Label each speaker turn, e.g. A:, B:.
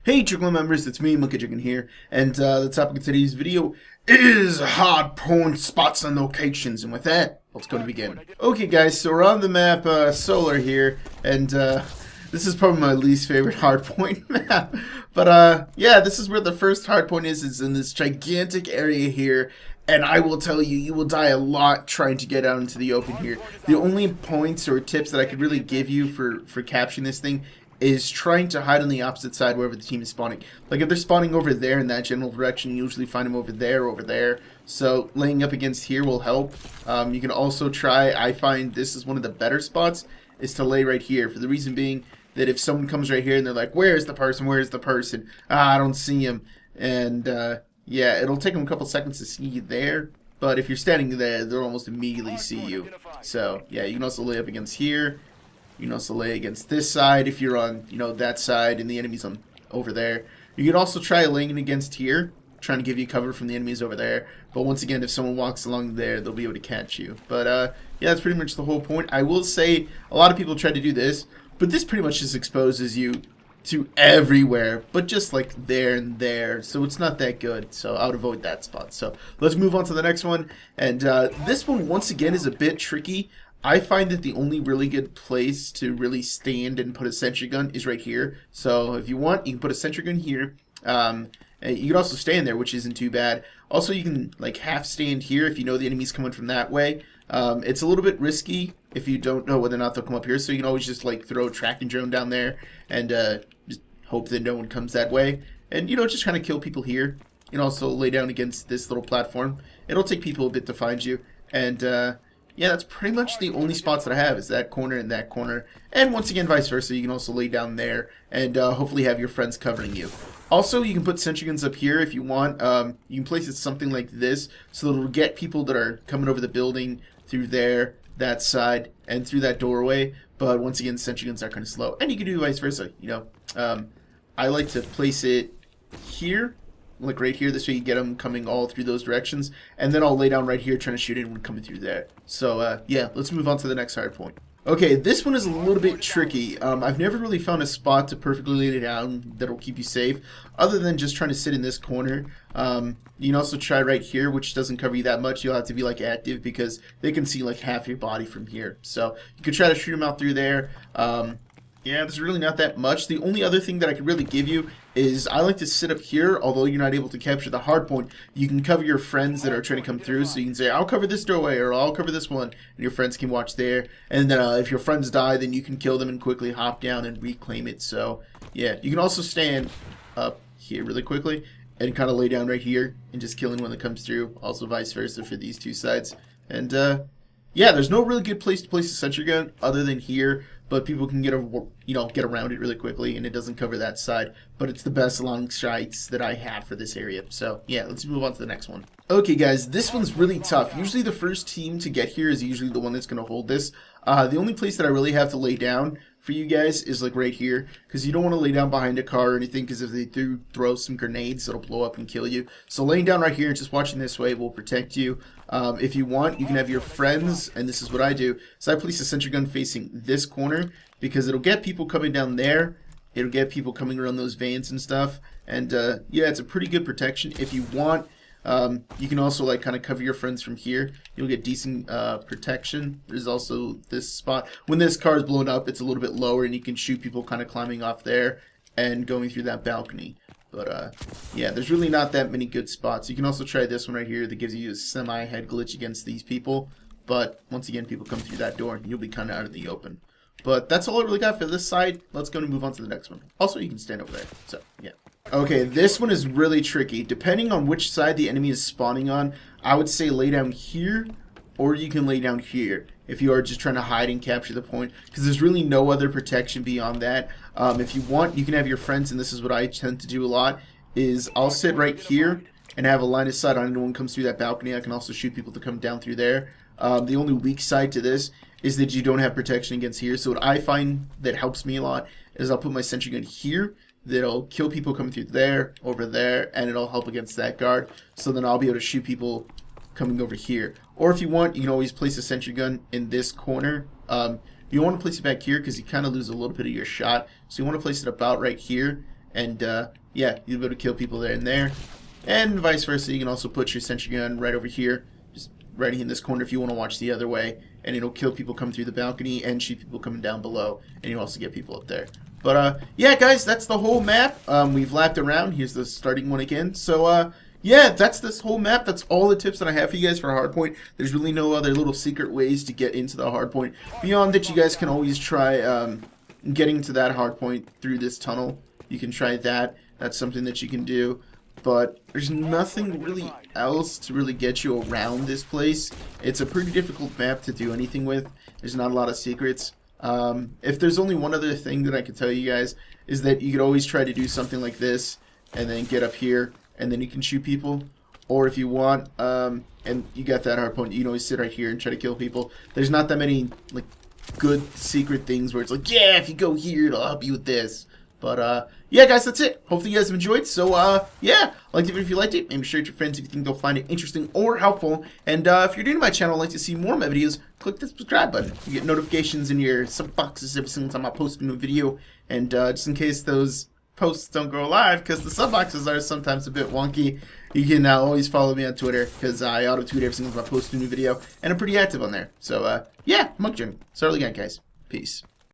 A: Hey Chicken members, it's me, Monkey Chicken here, and the topic of today's video is HardPoint spots and locations, and with that, let's go to begin. Okay guys, so we're on the map Solar here, and this is probably my least favorite HardPoint map, but yeah, this is where the first HardPoint is in this gigantic area here, and I will tell you, you will die a lot trying to get out into the open here. The only points or tips that I could really give you for capturing this thing is trying to hide on the opposite side wherever the team is spawning. Like if they're spawning over there in that general direction, you usually find them over there. So laying up against here will help. You can also try, I find this is one of the better spots, is to lay right here. For the reason being that if someone comes right here and they're like, where's the person? Ah, I don't see him. And yeah, it'll take them a couple seconds to see you there. But if you're standing there, they'll almost immediately see you. So yeah, you can also lay up against here. You can also lay against this side if you're on, that side and the enemy's on over there. You can also try laying against here, trying to give you cover from the enemies over there. But once again, if someone walks along there, they'll be able to catch you. But yeah, that's pretty much the whole point. I will say a lot of people try to do this, but this pretty much just exposes you to everywhere, but just like there and there, so it's not that good. So I would avoid that spot. So let's move on to the next one, and this one once again is a bit tricky. I find that the only really good place to really stand and put a sentry gun is right here. So if you want, you can put a sentry gun here. And you can also stand there, which isn't too bad. Also, you can like half stand here if you know the enemy's coming from that way. It's a little bit risky if you don't know whether or not they'll come up here. So you can always just like throw a tracking drone down there and just hope that no one comes that way. And just kind of kill people here. You can also lay down against this little platform. It'll take people a bit to find you. And yeah, that's pretty much the only spots that I have is that corner and that corner. And once again, vice versa. You can also lay down there and hopefully have your friends covering you. Also, you can put sentry guns up here if you want. You can place it something like this so that it'll get people that are coming over the building through there, that side, and through that doorway. But once again, sentry guns are kind of slow. And you can do vice versa, I like to place it here. Like right here, this way you get them coming all through those directions, and then I'll lay down right here trying to shoot anyone coming through there. So yeah, let's move on to the next hard point. Okay, this one is a little bit tricky. I've never really found a spot to perfectly lay down that'll keep you safe, other than just trying to sit in this corner. You can also try right here, which doesn't cover you that much. You'll have to be like active because they can see like half your body from here. So you could try to shoot them out through there. Yeah, there's really not that much. The only other thing that I could really give you is I like to sit up here, although you're not able to capture the hard point. You can cover your friends that are trying to come through, so you can say, I'll cover this doorway, or I'll cover this one, and your friends can watch there. And then if your friends die, then you can kill them and quickly hop down and reclaim it. So, yeah, you can also stand up here really quickly and kind of lay down right here and just kill anyone that comes through. Also vice versa for these two sides. And, yeah, there's no really good place to place a sentry gun other than here, but people can get around it really quickly, and it doesn't cover that side. But it's the best long shots that I have for this area. So yeah, let's move on to the next one. Okay, guys, this one's really tough. Usually the first team to get here is usually the one that's going to hold this. The only place that I really have to lay down for you guys is like right here, because you don't want to lay down behind a car or anything, because if they do throw some grenades, it'll blow up and kill you. So laying down right here and just watching this way will protect you. If you want, you can have your friends, and this is what I do. So I place a sentry gun facing this corner, because it'll get people coming down there. It'll get people coming around those vans and stuff. And yeah, it's a pretty good protection. If you want, you can also like kind of cover your friends from here. You'll get decent protection. There's also this spot. When this car is blown up, it's a little bit lower, and you can shoot people kind of climbing off there and going through that balcony. But yeah, there's really not that many good spots. You can also try this one right here that gives you a semi-head glitch against these people. But once again, people come through that door, and you'll be kind of out in the open. But that's all I really got for this side. Let's go and move on to the next one. Also, you can stand over there. So, yeah. Okay, this one is really tricky. Depending on which side the enemy is spawning on, I would say lay down here, or you can lay down here if you are just trying to hide and capture the point, because there's really no other protection beyond that. If you want, you can have your friends, and this is what I tend to do a lot, is I'll sit right here and have a line of sight on anyone comes through that balcony. I can also shoot people to come down through there. The only weak side to this is that you don't have protection against here. So what I find that helps me a lot is I'll put my sentry gun here. That'll kill people coming through there, over there, and it'll help against that guard. So then I'll be able to shoot people coming over here. Or if you want, you can always place a sentry gun in this corner. You want to place it back here because you kind of lose a little bit of your shot. So you want to place it about right here. and yeah, you'll be able to kill people there and there. And vice versa, you can also put your sentry gun right over here, just right in this corner if you want to watch the other way, and it'll kill people coming through the balcony and shoot people coming down below, and you also get people up there. But yeah, guys, that's the whole map. We've lapped around. Here's the starting one again. So yeah, that's this whole map. That's all the tips that I have for you guys for HardPoint. There's really no other little secret ways to get into the HardPoint. Beyond that, you guys can always try getting to that HardPoint through this tunnel. You can try that. That's something that you can do. But there's nothing really else to really get you around this place. It's a pretty difficult map to do anything with. There's not a lot of secrets. If there's only one other thing that I could tell you guys, is that you could always try to do something like this and then get up here and then you can shoot people. Or if you want, and you got that hard point, you can always sit right here and try to kill people. There's not that many like good secret things where it's like, yeah, if you go here, it'll help you with this. But yeah, guys, that's it. Hopefully you guys have enjoyed. So yeah, like the video if you liked it. Maybe share it to your friends if you think they'll find it interesting or helpful. And if you're new to my channel and like to see more of my videos, click the subscribe button. You get notifications in your sub boxes every single time I post a new video. And just in case those posts don't go live, because the sub boxes are sometimes a bit wonky, you can always follow me on Twitter, because I auto tweet every single time I post a new video, and I'm pretty active on there. So yeah, Monk Jim. Start again, guys. Peace.